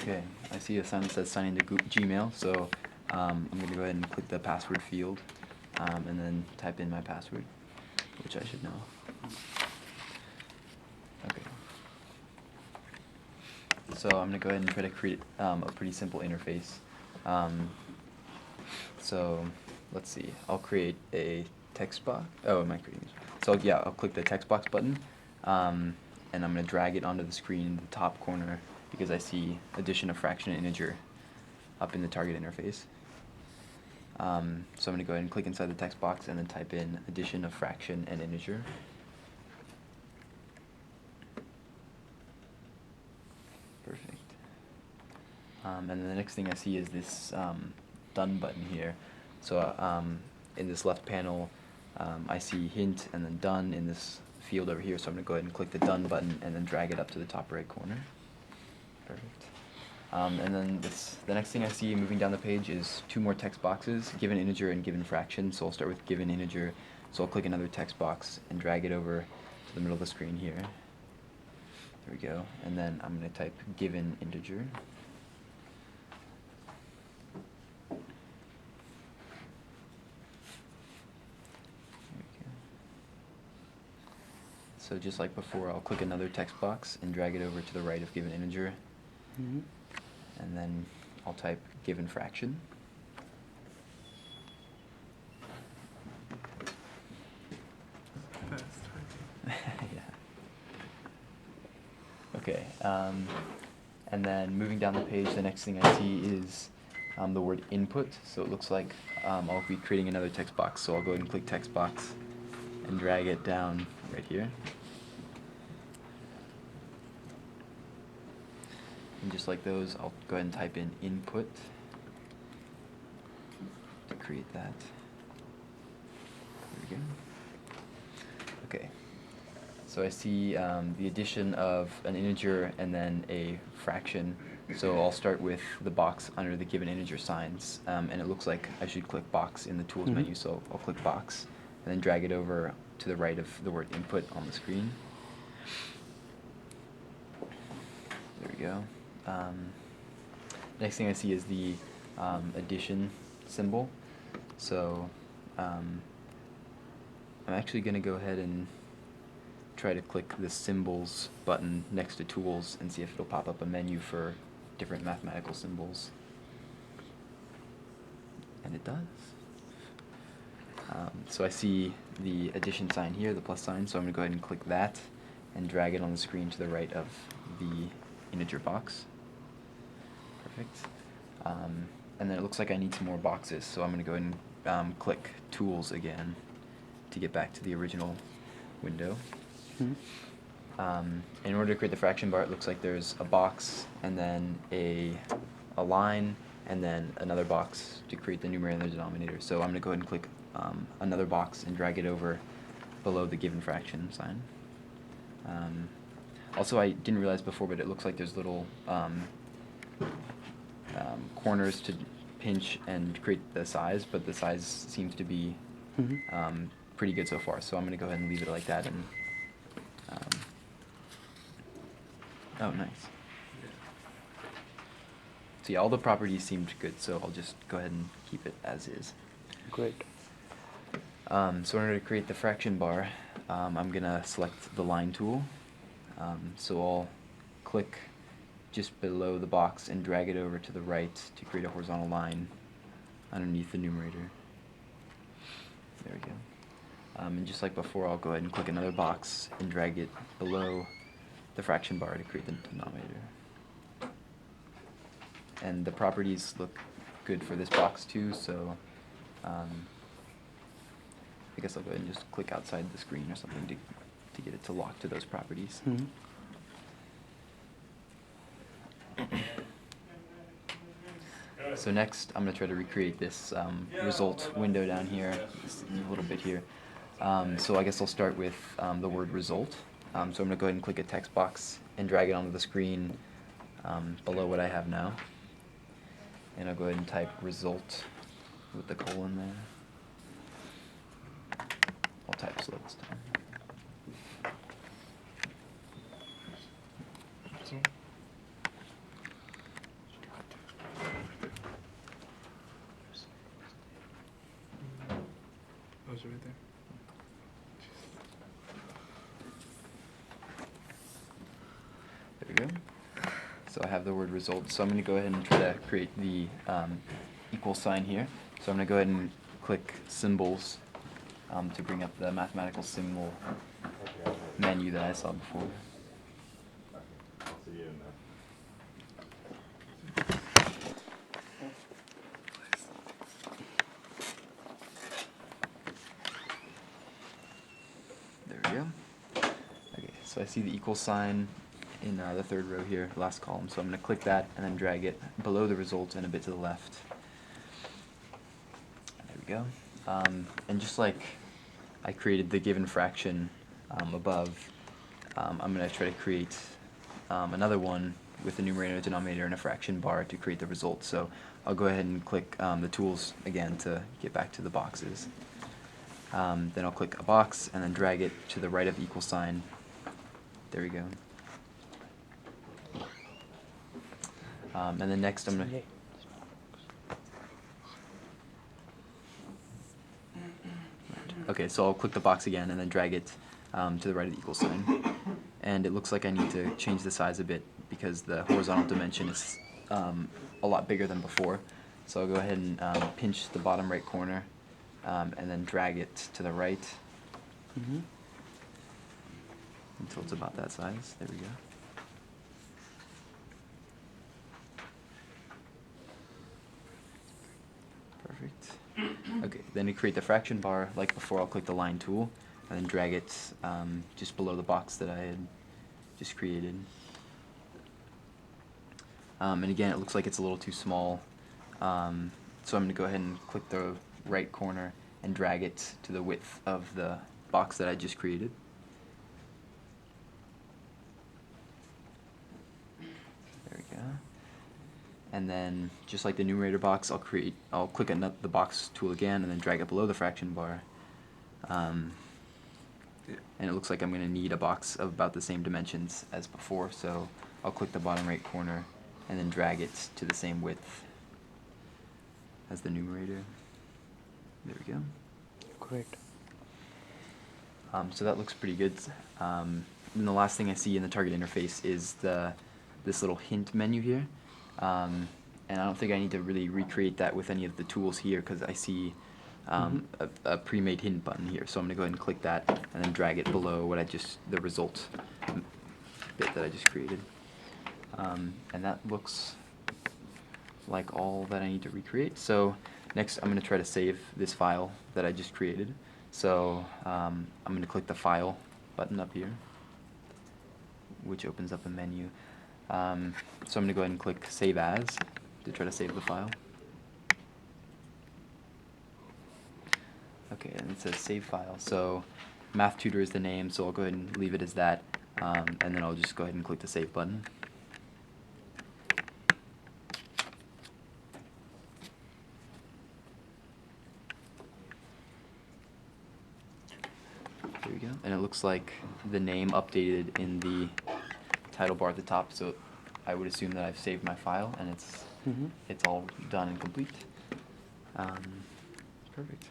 Okay, I see a sign that says sign into Gmail, so I'm going to go ahead and click the password field and then type in my password, which I should know. Okay. So I'm going to go ahead and try to create a pretty simple interface. So let's see, I'll create a text box. Oh, am I creating this? So yeah, I'll click the text box button, and I'm going to drag it onto the screen in the top corner because I see addition of fraction and integer up in the target interface. So I'm going to go ahead and click inside the text box and then type in addition of fraction and integer. Perfect. And then the next thing I see is this done button here. So in this left panel, I see hint and then done in this field over here. So I'm going to go ahead and click the done button and then drag it up to the top right corner. Perfect. And then the next thing I see moving down the page is two more text boxes, given integer and given fraction. So I'll start with given integer. So I'll click another text box and drag it over to the middle of the screen here. There we go. And then I'm going to type given integer. So just like before, I'll click another text box and drag it over to the right of given integer. Mm-hmm. And then I'll type given fraction. Yeah. Okay. And then moving down the page, the next thing I see is the word input. So it looks like I'll be creating another text box. So I'll go ahead and click text box and drag it down right here. And just like those, I'll go ahead and type in input to create that. There we go. Okay. So I see the addition of an integer and then a fraction. So I'll start with the box under the given integer signs. And it looks like I should click box in the tools menu. So I'll click box and then drag it over to the right of the word input on the screen. There we go. Next thing I see is the addition symbol. So I'm actually going to go ahead and try to click the symbols button next to tools and see if it'll pop up a menu for different mathematical symbols. And it does. So I see the addition sign here, the plus sign, so I'm going to go ahead and click that and drag it on the screen to the right of the integer box. Perfect. And then it looks like I need some more boxes, so I'm going to go ahead and click Tools again to get back to the original window. In order to create the fraction bar, it looks like there's a box and then a line and then another box to create the numerator and the denominator. So I'm going to go ahead and click another box and drag it over below the given fraction sign. Also, I didn't realize before, but it looks like there's little corners to pinch and create the size, but the size seems to be pretty good so far. So I'm going to go ahead and leave it like that. And oh, nice. So yeah, all the properties seemed good, so I'll just go ahead and keep it as is. Great. So in order to create the fraction bar, I'm going to select the line tool. So I'll click just below the box and drag it over to the right to create a horizontal line underneath the numerator. There we go. And just like before, I'll go ahead and click another box and drag it below the fraction bar to create the denominator. And the properties look good for this box too, so I guess I'll go ahead and just click outside the screen or something to get it to lock to those properties. So next, I'm going to try to recreate this result window down here, this little bit here. So I guess I'll start with the word result. So I'm going to go ahead and click a text box and drag it onto the screen below what I have now. And I'll go ahead and type result with the colon there. I'll type slow this time. it right there. There we go. So I have the word result. So I'm going to go ahead and try to create the equal sign here. So I'm going to go ahead and click symbols to bring up the mathematical symbol menu that I saw before. I'll see you in there. There we go. Okay, so I see the equal sign in the third row here, last column. So I'm going to click that and then drag it below the result and a bit to the left. There we go. And just like I created the given fraction above, I'm going to try to create another one with the numerator and denominator and a fraction bar to create the result. So I'll go ahead and click the tools again to get back to the boxes. Then I'll click a box and then drag it to the right of the equal sign. There we go. And then next I'm going to... Okay, so I'll click the box again and then drag it to the right of the equal sign. And it looks like I need to change the size a bit because the horizontal dimension is a lot bigger than before. So I'll go ahead and pinch the bottom right corner and then drag it to the right until it's about that size. There we go. Perfect. Okay, then to create the fraction bar, like before, I'll click the line tool and then drag it just below the box that I had just created. And again, it looks like it's a little too small, so I'm going to go ahead and click the right corner and drag it to the width of the box that I just created. There we go. And then, just like the numerator box, I'll click the box tool again and then drag it below the fraction bar. And it looks like I'm going to need a box of about the same dimensions as before, so I'll click the bottom right corner and then drag it to the same width as the numerator. There we go. Great. So that looks pretty good. And the last thing I see in the target interface is this little hint menu here. And I don't think I need to really recreate that with any of the tools here because I see a pre-made hint button here. So I'm going to go ahead and click that and then drag it below the result bit that I just created. And that looks like all that I need to recreate. So next I'm going to try to save this file that I just created. So I'm going to click the File button up here, which opens up a menu. So I'm going to go ahead and click Save As to try to save the file. Okay, and it says Save File. So Math Tutor is the name, so I'll go ahead and leave it as that, and then I'll just go ahead and click the Save button. There we go. And it looks like the name updated in the title bar at the top, so I would assume that I've saved my file and it's all done and complete. Perfect.